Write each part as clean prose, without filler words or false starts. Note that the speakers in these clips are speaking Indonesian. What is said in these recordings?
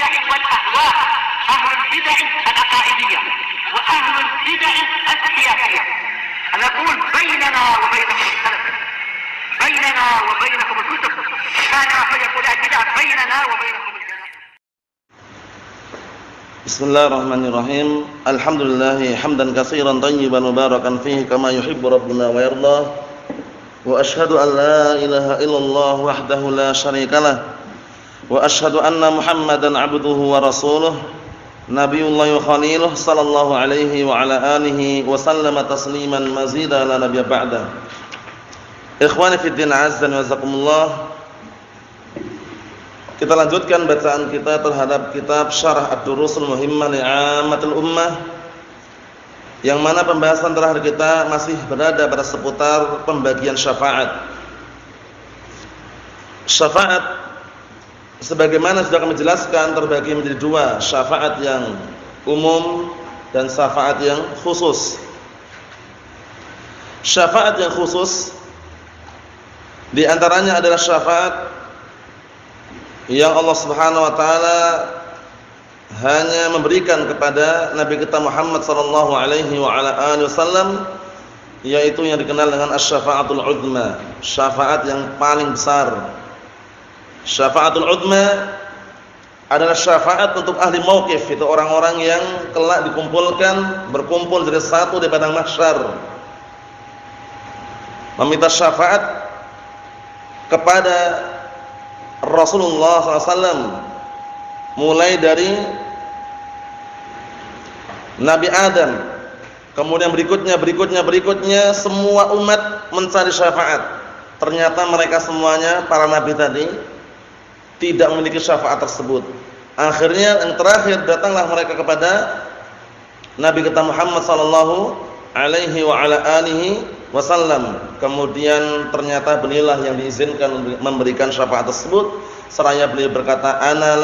البدع والأهواء، أهل البدع العقائدية وأهل البدع السياسية. نقول بيننا وبينكم السلف، بيننا وبينكم الكتب، كان فيقول البدع بيننا وبينكم الجنة. Bismillahirrahmanirrahim. Alhamdulillah hamdan katsiran tayyiban mubarakan fihi kama yuhibbu rabbuna wa yarda. Wa asyhadu an la ilaha illallah wahdahu la syarikalah. Wa asyhadu anna Muhammadan 'abduhu wa rasuluh. Nabiyullah wa khaliluh sallallahu alaihi wa ala alihi wa sallama tasliman mazida la nabiyya ba'da. Ikhwani fid din, azza wa jazakumullah. Kita lanjutkan bacaan kita terhadap kitab Syarah Ad-Durusul Muhimmah li 'ammatil ummah, yang mana pembahasan terakhir kita masih berada pada seputar pembagian syafaat. Syafaat sebagaimana sudah kami jelaskan terbagi menjadi dua, syafaat yang umum dan syafaat yang khusus. Syafaat yang khusus di antaranya adalah syafaat yang Allah Subhanahu wa taala hanya memberikan kepada Nabi kita Muhammad sallallahu alaihi wa ala alihi wasallam, yaitu yang dikenal dengan asy-syafa'atul 'uzma, syafaat yang paling besar. Syafa'atul 'uzma adalah syafaat untuk ahli mauqif, itu orang-orang yang kelak dikumpulkan, berkumpul jadi satu di padang mahsyar, meminta syafaat kepada Rasulullah SAW, mulai dari Nabi Adam, kemudian berikutnya semua umat mencari syafaat. Ternyata mereka semuanya, para nabi tadi, tidak memiliki syafaat tersebut. Akhirnya yang terakhir datanglah mereka kepada Nabi kita Muhammad sallallahu alaihi wa ala alihi wasallam. Kemudian ternyata beliaulah yang diizinkan memberikan syafaat tersebut, seraya beliau berkata, ana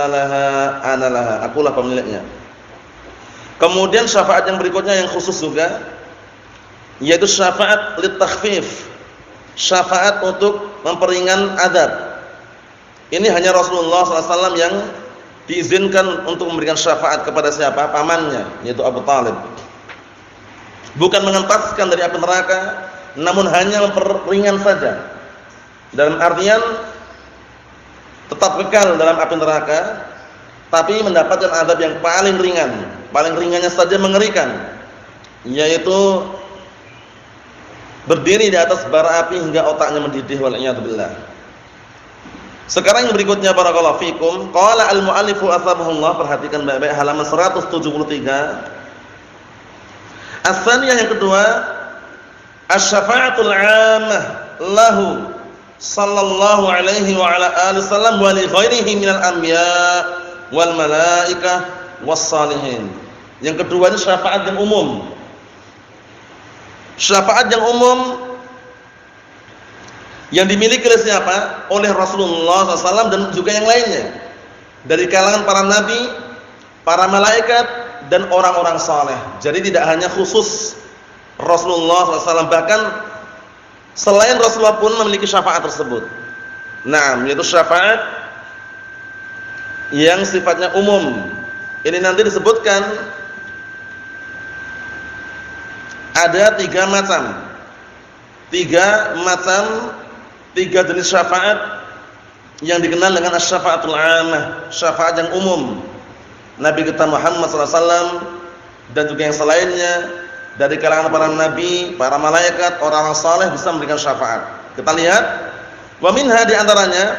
laha, akulah pemiliknya. Kemudian syafaat yang berikutnya yang khusus juga, yaitu syafaat litakhfif, syafaat untuk memperingan adab. Ini hanya Rasulullah SAW yang diizinkan untuk memberikan syafaat kepada siapa? Pamannya, yaitu Abu Talib. Bukan mengentaskan dari api neraka, namun hanya memperingan saja. Dalam artian tetap kekal dalam api neraka, tapi mendapatkan adab yang paling ringan. Paling ringannya saja mengerikan, yaitu berdiri di atas bara api hingga otaknya mendidih, wal'iyadzubillah. Sekarang yang berikutnya, barakallahu fikum, qala al-mu'allifu athabahullah, perhatikan baik-baik halaman 173. As-tsaniyah yang kedua, asy-syafa'atul 'ammah lahu sallallahu alaihi wa ala alihi wasallam wa li ghairihi minal anbiya wal malaikah was salihin. Yang kedua ini syafaat yang umum. Syafaat yang umum yang dimiliki oleh siapa? Oleh Rasulullah SAW dan juga yang lainnya, dari kalangan para nabi, para malaikat, dan orang-orang saleh. Jadi tidak hanya khusus Rasulullah SAW, bahkan selain Rasulullah pun memiliki syafaat tersebut. Naam, yaitu syafaat yang sifatnya umum. Ini nanti disebutkan ada tiga jenis syafaat yang dikenal dengan asy-syafa'atul 'ammah, syafaat yang umum. Nabi kita Muhammad SAW dan juga yang selainnya dari kalangan para nabi, para malaikat, orang-orang saleh bisa memberikan syafaat. Kita lihat, wa minha, di antaranya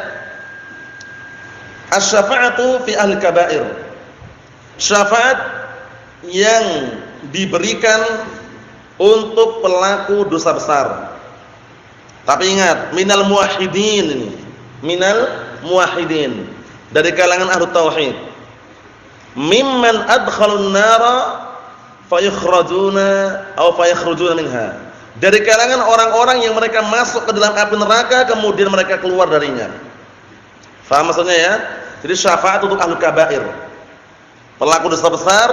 asy-syafa'atu fi ahli kaba'ir, syafaat yang diberikan untuk pelaku dosa besar. Tapi ingat, minal muwahhidin, ini minal muwahhidin, dari kalangan ahlu tauhid, mimman adkhalun nara fayukhrajuna aw fayakhrujuna minha, dari kalangan orang-orang yang mereka masuk ke dalam api neraka kemudian mereka keluar darinya. Faham maksudnya ya? Jadi syafaat untuk ahlu kabair, pelaku dosa besar,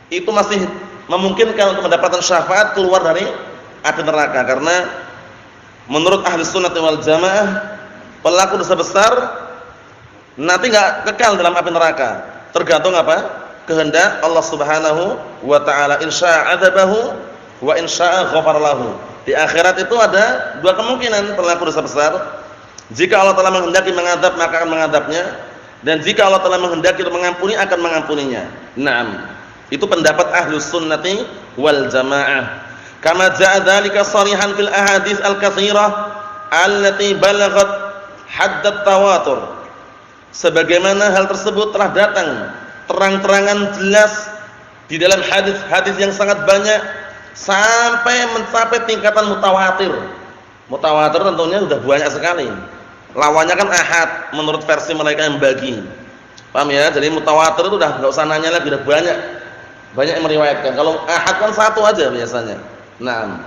itu masih memungkinkan untuk mendapatkan syafaat keluar dari api neraka, karena menurut ahli sunnah wal jamaah pelaku dosa besar nanti enggak kekal dalam api neraka. Tergantung apa? Kehendak Allah Subhanahu wa taala. Insya adzabahu wa insya ghafara lahu. Di akhirat itu ada dua kemungkinan pelaku dosa besar. Jika Allah telah menghendaki mengadab, maka akan mengadabnya, dan jika Allah telah menghendaki untuk mengampuni, akan mengampuninya. Naam. Itu pendapat Ahlus Sunnati wal Jamaah. Kama ja'a dzalika sharihan fil ahadits al-katsirah allati balaghat haddat tawatur. Sebagaimana hal tersebut telah datang terang-terangan jelas di dalam hadis-hadis yang sangat banyak sampai mencapai tingkatan mutawatir. Mutawatir tentunya sudah banyak sekali. Lawannya kan ahad menurut versi mereka yang bagi. Paham ya? Jadi mutawatir itu udah enggak usah nanya lagi, udah banyak yang meriwayatkan. Kalau ahad kan satu aja biasanya. Naam.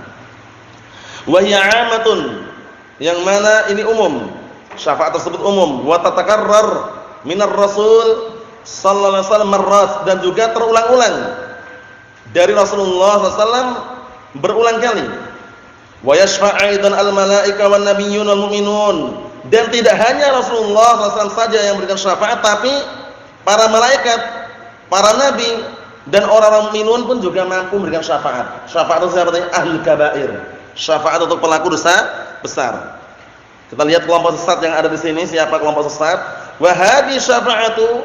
Wa hiya 'amatun, yang mana ini umum. Syafaat tersebut umum. Wa tatakarrar minar Rasul sallallahu alaihi wasallam marrat, dan juga terulang-ulang dari Rasulullah SAW berulang kali. Wa yashfa'u aidan al-malaika wan nabiyyun wal mu'minun, dan tidak hanya Rasulullah SAW saja yang memberikan syafaat, tapi para malaikat, para nabi, dan orang-orang mukminun pun juga mampu memberikan syafaat. Syafaat itu siapa tadi? Ahlul kabair. Syafaat untuk pelaku dosa besar. Kita lihat kelompok sesat yang ada di sini. Siapa kelompok sesat? Wa hadhi syafa'atu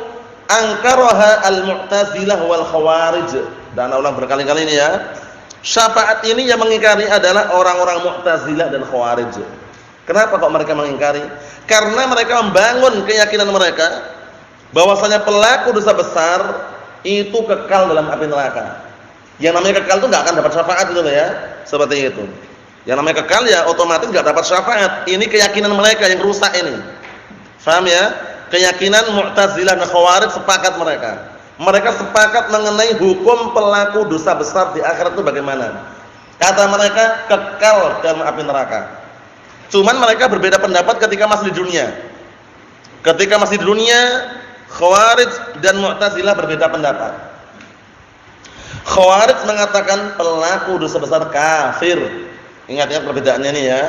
angkaraha al-mu'tazilah wal khawarij. Dan ulang berkali-kali ini ya. Syafaat ini yang mengingkari adalah orang-orang Mu'tazilah dan Khawarij. Kenapa kok mereka mengingkari? Karena mereka membangun keyakinan mereka bahwasanya pelaku dosa besar itu kekal dalam api neraka. Yang namanya kekal itu enggak akan dapat syafaat gitu ya. Seperti itu. Yang namanya kekal ya otomatis enggak dapat syafaat. Ini keyakinan mereka yang rusak ini. Paham ya? Keyakinan Mu'tazilah dan Khawarij sepakat mereka. Mereka sepakat mengenai hukum pelaku dosa besar di akhirat itu bagaimana. Kata mereka kekal dalam api neraka. Cuman mereka berbeda pendapat ketika masih di dunia. Ketika masih di dunia, Khawarij dan Mu'tazilah berbeda pendapat. Khawarij mengatakan pelaku dosa besar kafir. Ingat ya perbedaannya ini ya.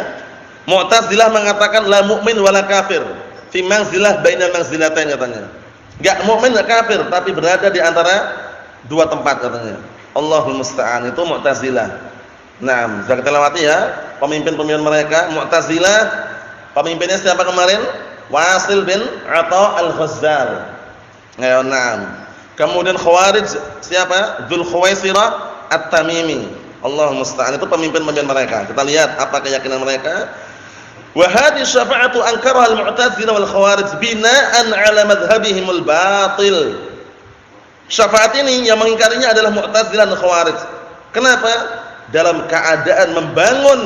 Mu'tazilah mengatakan la mu'min wala kafir. Fi manzilah bainal manzilatain katanya. Enggak mukmin enggak kafir, tapi berada di antara dua tempat katanya. Allahul musta'an, itu Mu'tazilah. Nah, sudah kita lewati ya pemimpin-pemimpin mereka. Mu'tazilah pemimpinnya siapa kemarin? Wasil bin Atha al-Ghazzal. Ya, nah. Kemudian Khawarij siapa? Dzul Khuwaisirah At-Tamimi. Allahul musta'an, itu pemimpin-pemimpin mereka. Kita lihat apa keyakinan mereka. Wa hadhihi syafa'atu ankaraha al-Mu'tazilah wal Khawarij bina'an 'ala madhhabihimul batil. Syafaat ini yang mengingkarinya adalah Mu'tazilah dan Khawarij. Kenapa? Dalam keadaan membangun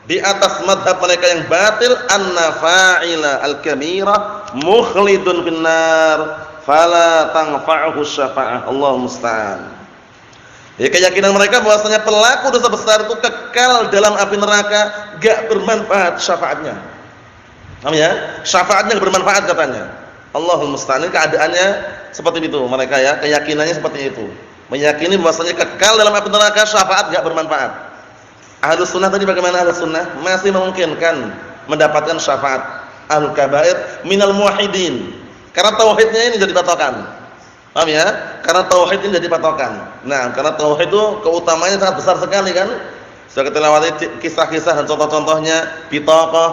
di atas madhab mereka yang batil, anna fa'ila al-kabira mukhlidun finnar fala tanfa'uhu syafa'ah. Allahu musta'an. Ya, keyakinan mereka bahwasanya pelaku dosa besar itu kekal dalam api neraka, enggak bermanfaat syafaatnya. Paham ya? Syafaatnya enggak bermanfaat katanya. Allahul musta'an. Keadaannya seperti itu mereka ya, keyakinannya seperti itu. Meyakini bahwasanya kekal dalam api neraka, syafaat enggak bermanfaat. Ahlus sunnah tadi bagaimana ahlus sunnah? Masih memungkinkan mendapatkan syafaat ahlul kabair minal muwahhidin. Karena tauhidnya ini jadi patokan. Paham ya? Karena tauhid ini jadi patokan. Nah, karena tauhid itu keutamaannya sangat besar sekali kan? Sudah kita lewati kisah-kisah dan contoh-contohnya. Bitaqah,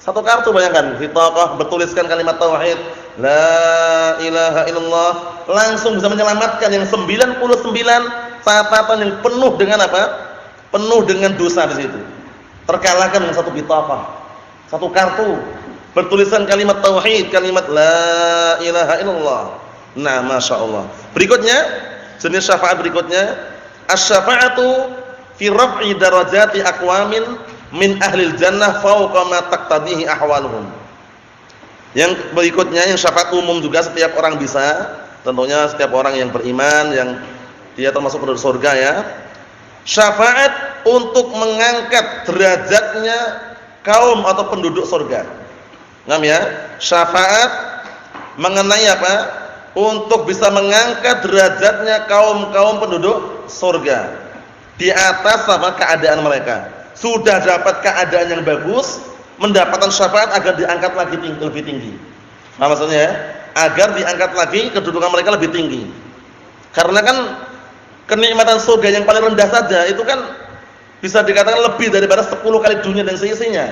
satu kartu bayangkan, bitaqah bertuliskan kalimat tauhid, la ilaha illallah, langsung bisa menyelamatkan yang 99 catatan yang penuh dengan apa? Penuh dengan dosa di situ. Terkalahkan dengan satu bitaqah. Satu kartu bertuliskan kalimat tauhid, kalimat la ilaha illallah. Nah, Masya Allah. Berikutnya, jenis syafaat berikutnya, asy-syafa'atu fi raf'i darajati aqwamin min ahlil jannah fawqa ma taqtadihi ahwaluhum. Yang berikutnya, yang syafaat umum juga setiap orang bisa, tentunya setiap orang yang beriman, yang dia termasuk penduduk surga ya. Syafaat untuk mengangkat derajatnya kaum atau penduduk surga. Ngam ya? Syafaat mengenai apa? Untuk bisa mengangkat derajatnya kaum-kaum penduduk surga di atas apa keadaan mereka. Sudah dapat keadaan yang bagus, mendapatkan syafaat agar diangkat lagi lebih tinggi. Paham maksudnya ya? Agar diangkat lagi kedudukan mereka lebih tinggi. Karena kan kenikmatan surga yang paling rendah saja itu kan bisa dikatakan lebih daripada 10 kali dunia dan seisinya.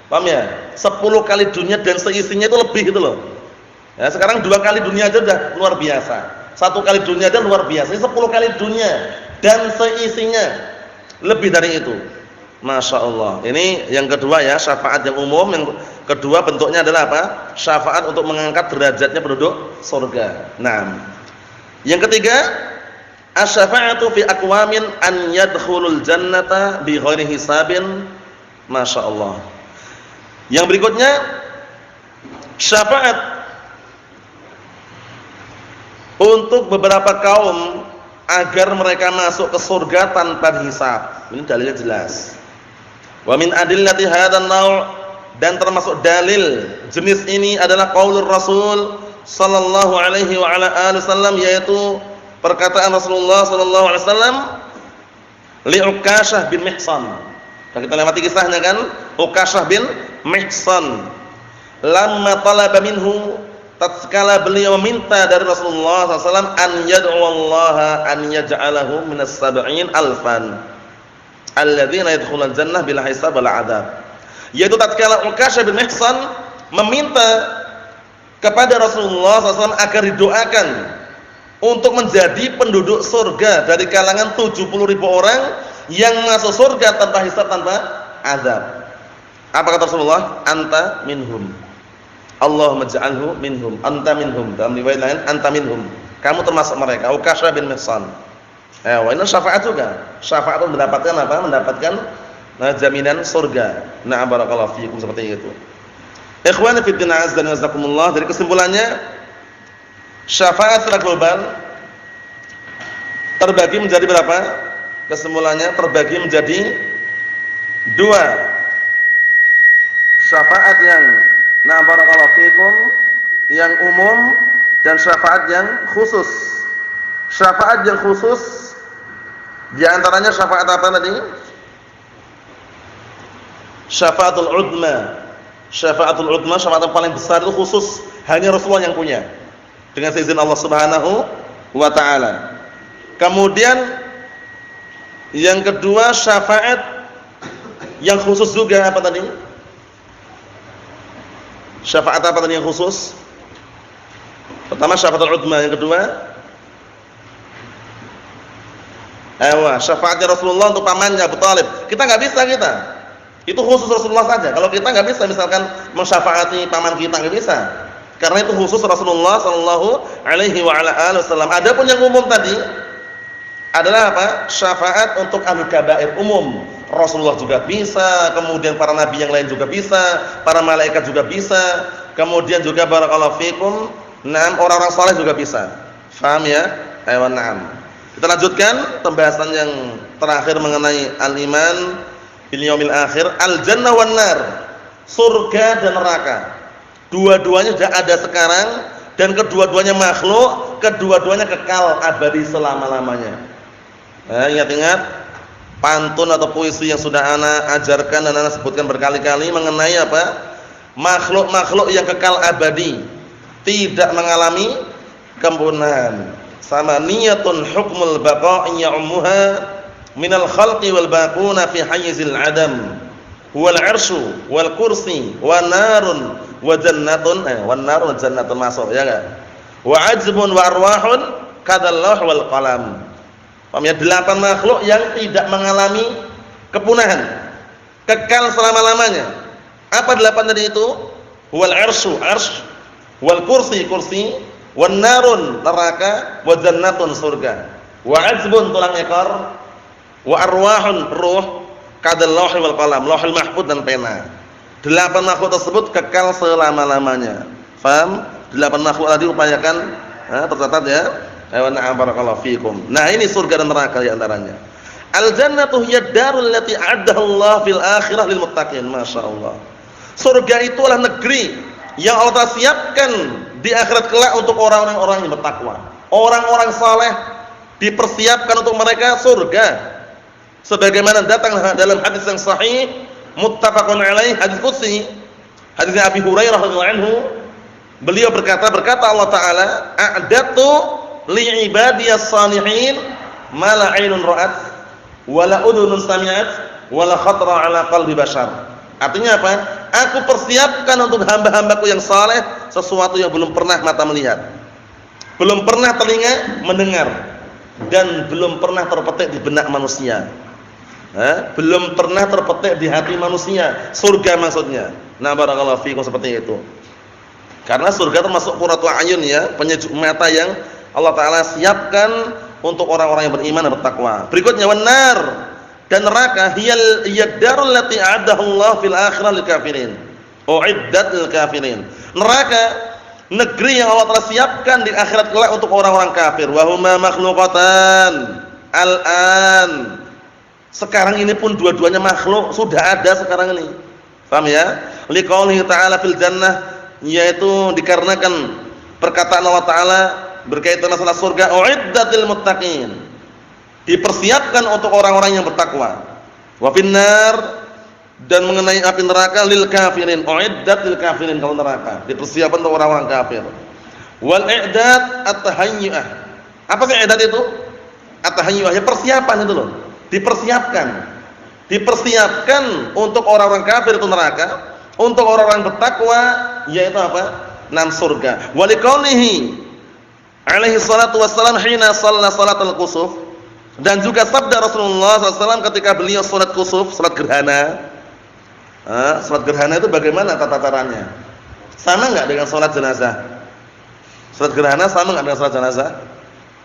Paham ya? 10 kali dunia dan seisinya itu lebih gitu loh. Ya, sekarang 2 kali dunia aja udah luar biasa. 1 kali dunia aja luar biasa. Ini 10 kali dunia dan seisinya. Lebih dari itu. Masya Allah. Ini yang kedua ya, syafaat yang umum. Yang kedua bentuknya adalah apa? Syafaat untuk mengangkat derajatnya penduduk surga. Nah, yang ketiga, asy-syafa'atu fi aqwamin an yadkhulul jannata bi ghairi hisabin. Masya Allah. Yang berikutnya, syafaat untuk beberapa kaum agar mereka masuk ke surga tanpa hisab. Ini dalilnya jelas. Wa min adillati hadzal naw', dan termasuk dalil jenis ini adalah qaulur Rasul sallallahu alaihi wa ala alihi wasallam, yaitu perkataan Rasulullah sallallahu alaihi wasallam li Uqasyah bin Mihsan. Kita lewati kisahnya kan, Uqasyah bin Mihsan. Lamma talaba minhu, tatkala beliau meminta dari Rasulullah SAW an yad'u Allah an yaj'alahu minas sab'in alfan alladzina yadkhulul jannah bila hisab wala adab. Yaitu tatkala Uqasyah bin Mihsan meminta kepada Rasulullah SAW agar didoakan untuk menjadi penduduk surga dari kalangan 70.000 orang yang masuk surga tanpa hisab, tanpa azab. Apa kata Rasulullah? Anta minhum. Allahumma ja'alhu minhum, anta minhum. Dalam riwayat lain, anta minhum. Kamu termasuk mereka. Uqasyah bin Mihsan. Ini syafaat juga. Syafaat itu mendapatkan apa? Mendapatkan jaminan surga. Na'am barakallahu fiikum, seperti itu. Ikhwani fid din, azza wa jazakumullah. Dari kesimpulannya, syafaat secara global terbagi menjadi berapa? Kesimpulannya terbagi menjadi 2. Syafaat yang na'am barakallahu fiikum, yang umum, dan syafaat yang khusus. Syafaat yang khusus di antaranya syafaat apa tadi? Syafaatul udma. Syafaatul udma, syafaat yang paling besar itu khusus, hanya Rasulullah yang punya, dengan seizin Allah Subhanahu wa taala. Kemudian yang kedua, syafaat yang khusus juga apa tadi? Syafaat apa tadi yang khusus? Pertama syafaatul udma, yang kedua syafaatnya Rasulullah untuk pamannya Abu Thalib. Kita enggak bisa kita. Itu khusus Rasulullah saja. Kalau kita enggak bisa misalkan mensyafaati paman kita, enggak bisa. Karena itu khusus Rasulullah sallallahu alaihi wa ala alihi wasallam. Adapun yang umum tadi adalah apa? Syafaat untuk ahlul kabair umum. Rasulullah juga bisa, kemudian para nabi yang lain juga bisa, para malaikat juga bisa, kemudian juga barakallahu fikum, orang-orang saleh juga bisa. Faham ya? Ayo na'am. Kita lanjutkan pembahasan yang terakhir mengenai al-iman bil yaumil akhir, al-jannah wan nar, surga dan neraka. Dua-duanya sudah ada sekarang dan kedua-duanya makhluk, kedua-duanya kekal abadi selama-lamanya. Ingat-ingat pantun atau puisi yang sudah ana ajarkan dan ana sebutkan berkali-kali mengenai apa? Makhluk-makhluk yang kekal abadi, tidak mengalami kepunahan. Sama niyatun hukmul baqa'i ya'ummuha minal khalqi wal baquna fi hayyizil adam wal 'arsyu wal kursi wa narun wa jannatun wan narun jannatun masuk ya enggak? Wa ajbun wa arwahun kadallah wal qalam. Paham ya? 8 makhluk yang tidak mengalami kepunahan, kekal selama-lamanya. Apa 8 tadi itu? Wal 'arsyu, 'arsy, wal kursi, kursi, wan narun neraka, wa jannatun surga, wa ajbun tulang ekor, wa arwahun ruh, kadal lauhi wal qalam, lauhul mahfuz dan pena. 8 makhluk tersebut kekal selama-lamanya. Faham? 8 makhluk tadi upayakan tercatat ya. Wa na'am barakallahu fikum. Nah, ini surga dan neraka di antaranya. Al jannatu hiya darul lati a'addaha Allah fil akhirah lil muttaqin. Masyaallah. Surga itu adalah negeri yang Allah siapkan di akhirat kelak untuk orang-orang yang bertakwa. Orang-orang saleh dipersiapkan untuk mereka surga. Sebagaimana datang dalam hadis yang sahih muttafaqun alaih, hadis qudsi, hadis Abi Hurairah radhiyallahu anhu, Beliau berkata Allah Ta'ala, a'datu li'ibadiyas salihin ma la 'ainun ra'at wa la udhunun sami'at wa la khatara 'ala qalbi bashar. Artinya apa? Aku persiapkan untuk hamba-hambaku yang saleh sesuatu yang belum pernah mata melihat, belum pernah telinga mendengar, dan belum pernah terpetik di benak manusia. Belum pernah terpetik di hati manusia. Surga maksudnya. Nah, barakallahu fiikum, seperti itu. Karena surga termasuk qurratul ayun ya, penyejuk mata yang Allah Ta'ala siapkan untuk orang-orang yang beriman dan bertakwa. Berikutnya wanar, dan neraka hiyad darul lati a'addahu Allah fil akhirah lil kafirin. Uiddat lil kafirin. Neraka negeri yang Allah Ta'ala siapkan di akhirat kelak untuk orang-orang kafir. Wa huma makhluqatan al-an. Sekarang ini pun dua-duanya makhluk, sudah ada sekarang ini. Paham ya? Liqaulihi ta'ala fil jannah, yaitu dikarenakan perkataan Allah Ta'ala berkaitan masalah surga, uiddatil muttaqin, dipersiapkan untuk orang-orang yang bertakwa. Wa finnar, dan mengenai api neraka, lil kafirin, uiddat lil kafirin, kalau neraka dipersiapkan untuk orang-orang kafir. Wal i'dad at-tahayyu'ah. Apa sih i'dad itu? At-tahayyu'ah ya, persiapan itu loh. Dipersiapkan untuk orang-orang kafir itu neraka, untuk orang-orang bertakwa yaitu apa? Nan surga. Wa liqaulihi alaihi salatu wassalam hina shalla salatul kusuf, dan juga sabda Rasulullah SAW ketika beliau salat kusuf, salat gerhana. Salat gerhana itu bagaimana tata caranya? Sama enggak dengan salat jenazah? Salat gerhana sama enggak dengan salat jenazah?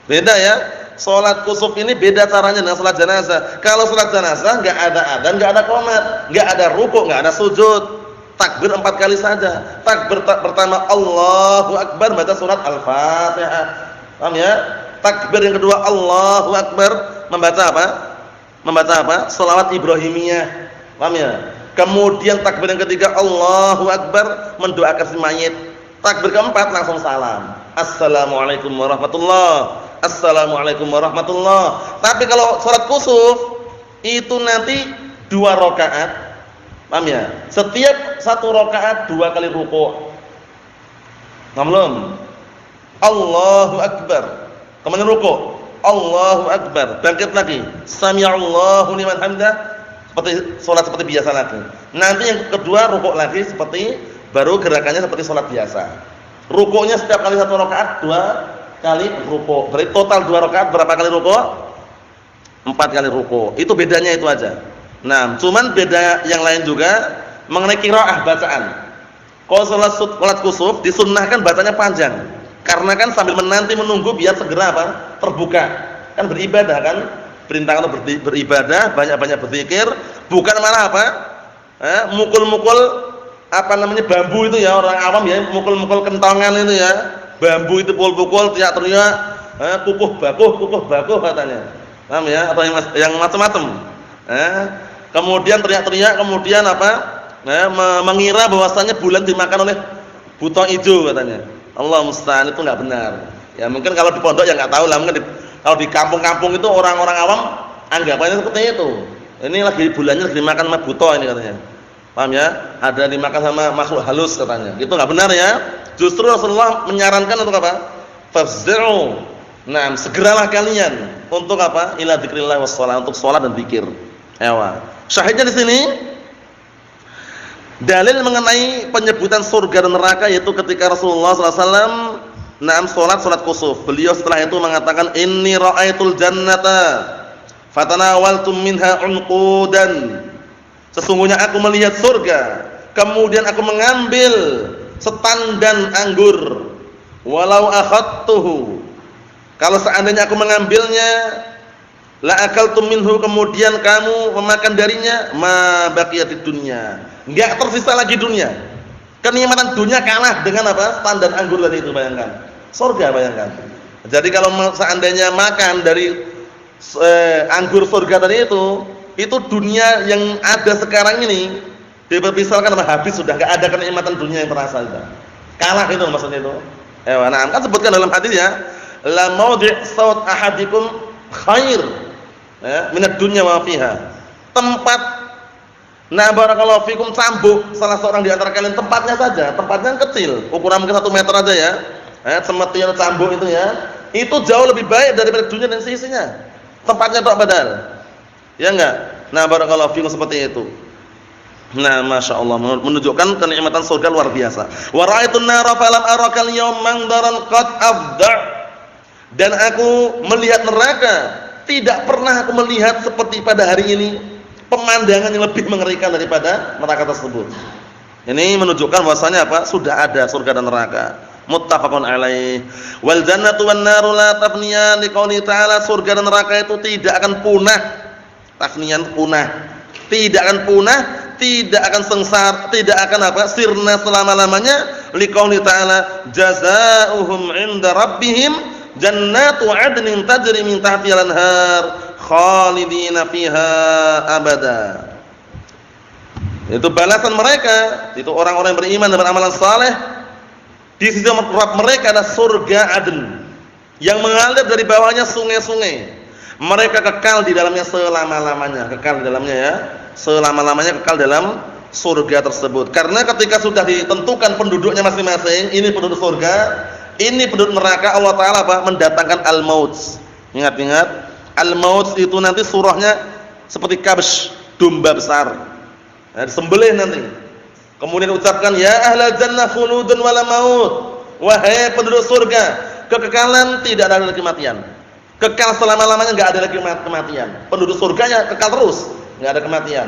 Beda ya. Salat kusuf ini beda caranya dengan salat jenazah. Kalau salat jenazah enggak ada adzan, enggak ada qomat, enggak ada rukuk, enggak ada sujud. Takbir 4 kali saja. Takbir pertama Allahu Akbar, baca surat Al-Fatihah. Paham ya? Takbir yang kedua Allahu Akbar, membaca apa? Membaca apa? Shalawat Ibrahimiyah. Paham ya? Kemudian takbir yang ketiga Allahu Akbar, mendoakan si mayit. Takbir keempat langsung salam. Assalamualaikum warahmatullahi. Assalamualaikum warahmatullahi. Tapi kalau salat kusuf itu nanti 2 rakaat. Paham ya? Setiap 1 rakaat 2 kali rukuk. Belum? Allahu Akbar. Kemudian rukuk. Allahu Akbar. Bangkit lagi. Sami'allahu liman hamdah. Seperti salat seperti biasa lagi. Nanti yang kedua rukuk lagi seperti, baru gerakannya seperti salat biasa. Rukuknya setiap kali 1 rakaat 2 kali rukuk. Berarti total 2 rakaat berapa kali rukuk? 4 kali rukuk. Itu bedanya itu aja. Nah, cuman beda yang lain juga mengenai qiraah bacaan. Kalau salat kusuf disunnahkan bacanya panjang. Karena kan sambil menanti menunggu biar segera apa? Terbuka. Kan beribadah kan? Perintahkan untuk beribadah, banyak-banyak berzikir, bukan malah apa? Mukul-mukul apa namanya bambu itu ya, orang awam ya, mukul-mukul kentongan itu ya. Bambu itu pukul-pukul, teriak-teriak, kukuh bakuh katanya. Paham ya? Atau yang macam-macam. Kemudian teriak-teriak, kemudian apa? Mengira bahwasanya bulan dimakan oleh buta hijau katanya. Allah musta'an, itu enggak benar. Ya mungkin kalau di pondok ya enggak tahu lah, mungkin kalau di kampung-kampung itu orang-orang awam anggapannya seperti itu. Ini lagi bulannya lagi dimakan sama buta ini katanya. Paham ya? Ada dimakan sama makhluk halus katanya. Itu enggak benar ya. Justru Rasulullah menyarankan untuk apa? Fafzi'u. Nah, segeralah kalian untuk apa? Ila dzikrillah was shalah, untuk salat dan zikir. Ewa. Syahidnya di sini dalil mengenai penyebutan surga dan neraka yaitu ketika Rasulullah SAW salat kusuf. Beliau setelah itu mengatakan inni ra'aitul jannata fatanawaltum minha unqudan. Sesungguhnya aku melihat surga, kemudian aku mengambil setandan anggur. Walau akhadtuhu, kalau seandainya aku mengambilnya, la akaltum minhu, kemudian kamu memakan darinya, ma baqiyatid dunya, enggak tersisa lagi dunia. Kenikmatan dunia kalah dengan apa? Standar anggur tadi itu, bayangkan. Surga, bayangkan. Jadi kalau seandainya makan dari anggur surga tadi itu dunia yang ada sekarang ini dipermisalkan sama habis, sudah enggak ada kenikmatan dunia yang terasa itu. Kalah itu maksudnya itu. Nah, kan sebutkan dalam hadis ya, la maudhi' saut ahadikum khair minad dunya wa fiha. Tempat Nah, barakallahu fikum, cambuk salah seorang di antara kalian, tempatnya saja, tempatnya kecil, ukuran mungkin 1 meter aja ya. Semetir cambuk itu ya. Itu jauh lebih baik daripada dunia dan seisinya. Tempatnya tok badal. Ya enggak? Nah, barakallahu fikum, seperti itu. Nah, Masya Allah, menunjukkan kenikmatan surga luar biasa. Wa ra'aitun nara falam arakal yawm mandaran qad afda'. Dan aku melihat neraka, tidak pernah aku melihat seperti pada hari ini pemandangan yang lebih mengerikan daripada neraka tersebut. Ini menunjukkan bahwasanya apa? Sudah ada surga dan neraka. Muttafaqun alaih. Wal jannatu wan naru la tafniyan, liqouli ta'ala, surga dan neraka itu tidak akan punah. Tafniyan, punah. Tidak akan punah, tidak akan sengsara, tidak akan apa? Sirna selama-lamanya. Liqouli ta'ala, jazaohum 'inda rabbihim jannatu 'adnin tajri min tahtiha al-anhar khalidina fiha abada. Itu balasan mereka, itu orang-orang yang beriman dan beramal saleh. Di sisi Rabb mereka ada surga Aden yang mengalir dari bawahnya sungai-sungai. Mereka kekal di dalamnya selama-lamanya, kekal di dalamnya ya, selama-lamanya kekal dalam surga tersebut. Karena ketika sudah ditentukan penduduknya masing-masing, ini penduduk surga, ini penduduk neraka, Allah Ta'ala apa? Mendatangkan al-maut. Ingat-ingat, al-maut itu nanti surahnya seperti kabsh, domba besar. Disembelih nanti. Kemudian ucapkan, ya ahlal jannah khuludun wala maut. Wahai penduduk surga, kekekalan, tidak ada lagi kematian. Kekal selama-lamanya, enggak ada lagi kematian. Penduduk surganya kekal terus, enggak ada kematian.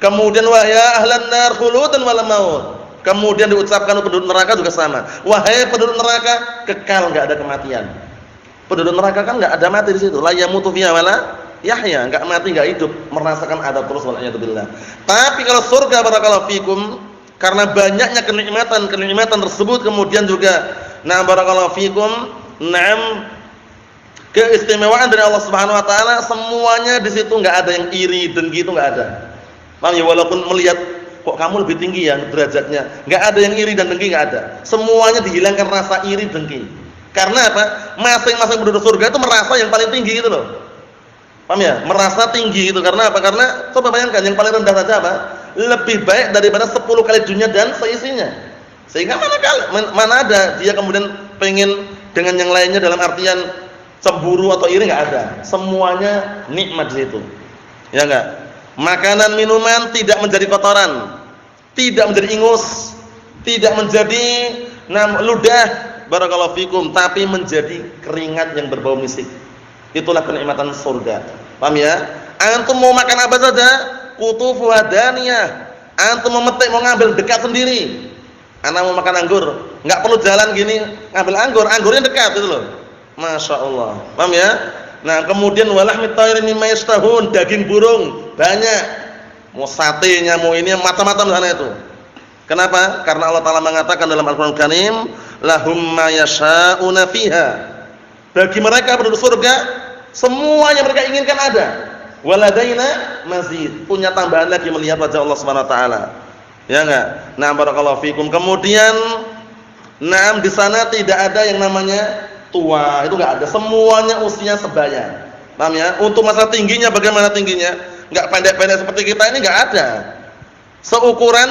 Kemudian wa ya ahlan nar khuludun wala maut. Kemudian diucapkan penduduk neraka juga sama. Wahai penduduk neraka, kekal, enggak ada kematian. Penduduk neraka kan enggak ada mati di situ. La yamutu fiha wala yahya, enggak mati, enggak hidup, merasakan adab terus, wal'iyadzubillah. Tapi kalau surga, barakallahu fikum, karena banyaknya kenikmatan tersebut, kemudian juga nah barakallahu fikum, na'am, keistimewaan dari Allah Subhanahu wa taala, semuanya di situ enggak ada yang iri, dengki, itu enggak ada. Paham ya? Walaupun melihat kok kamu lebih tinggi ya derajatnya, enggak ada yang iri dan dengki, enggak ada. Semuanya dihilangkan rasa iri dengki. Karena apa? Masing-masing penduduk surga itu merasa yang paling tinggi gitu loh. Paham ya? Merasa tinggi itu karena apa? Karena coba bayangkan, yang paling rendah saja apa? Lebih baik daripada 10 kali dunia dan seisinya. Sehingga mana ada dia kemudian pengen dengan yang lainnya dalam artian cemburu atau iri, enggak ada. Semuanya nikmat di situ. Ya enggak? Makanan minuman tidak menjadi kotoran, tidak menjadi ingus, tidak menjadi ludah, barakallahu fikum, tapi menjadi keringat yang berbau misik. Itulah kenikmatan surga. Paham ya? Antum mau makan apa saja, qutufu hadaniyah. Antum mau metik, mau ngambil dekat sendiri. Anak mau makan anggur, enggak perlu jalan gini ngambil anggur, anggurnya dekat itu loh. Masya Allah. Paham ya? Nah, kemudian walahmit tayrin mimma yashtahun, daging burung banyak. Mau satenya, mau ini macam-macam sana itu. Kenapa? Karena Allah Ta'ala mengatakan dalam Al-Qur'an Karim, lahum ma yasha'una fiha. Bagi mereka penduduk surga, semuanya mereka inginkan ada. Waladaina mazid, punya tambahan lagi melihat wajah Allah Subhanahu wa taala. Ya enggak? Nah, barakallahu fikum. Kemudian di sana tidak ada yang namanya tua, itu enggak ada. Semuanya usia sebaya. Paham ya? Untuk masalah tingginya, bagaimana tingginya? Enggak pendek-pendek seperti kita ini, enggak ada. Seukuran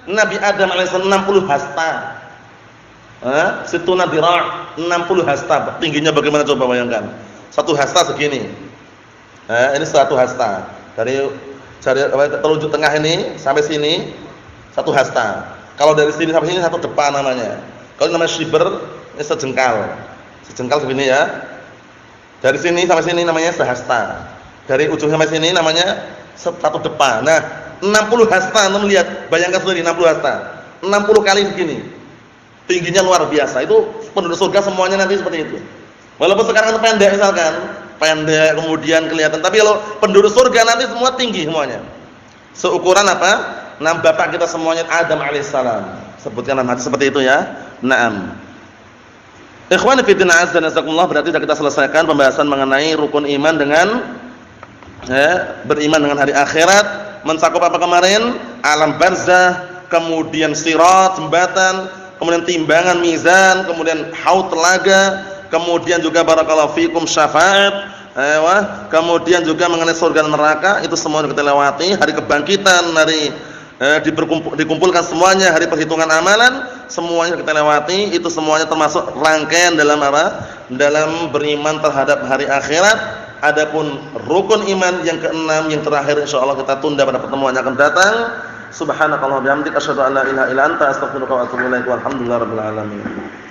Nabi Adam alaihissalam 60 hasta. Situna dira', 60 hasta. Tingginya bagaimana coba bayangkan? 1 hasta segini. Ini 1 hasta. Dari telunjuk tengah ini sampai sini 1 hasta. Kalau dari sini sampai sini 1 depan namanya. Kalau namanya shiber, ini sejengkal. Sejengkal segini ya. Dari sini sampai sini namanya sehasta. Dari ujung sampai sini namanya 1 depan. Nah, 60 hasta, Anda melihat, bayangkan sendiri 60 hasta. 60 kali segini. Tingginya luar biasa. Itu penduduk surga semuanya nanti seperti itu. Walaupun sekarang pendek misalkan, pendek kemudian kelihatan, tapi kalau penduduk surga nanti semua tinggi semuanya. Seukuran apa? Bapak kita semuanya Adam alaihissalam. Sebutkan dalam hadis seperti itu ya. Naam. Ikhwani fi din azza wa jalla, berarti sudah kita selesaikan pembahasan mengenai rukun iman dengan beriman dengan hari akhirat. Mencakup apa kemarin? Alam barzah, kemudian sirat, jembatan, kemudian timbangan mizan, kemudian haud telaga, kemudian juga barakallahu fikum syafaat, kemudian juga mengenai surga dan neraka itu semua kita lewati, hari kebangkitan, hari dikumpulkan semuanya, hari perhitungan amalan, semuanya kita lewati, itu semuanya termasuk rangkaian dalam apa? Dalam beriman terhadap hari akhirat. Adapun rukun iman yang keenam yang terakhir insyaallah kita tunda pada pertemuan yang akan datang. Subhanakallahumma wa bihamdika asyhadu an la ilaha illa anta astaghfiruka wa atubu ilaik. Walhamdulillahirabbil alamin.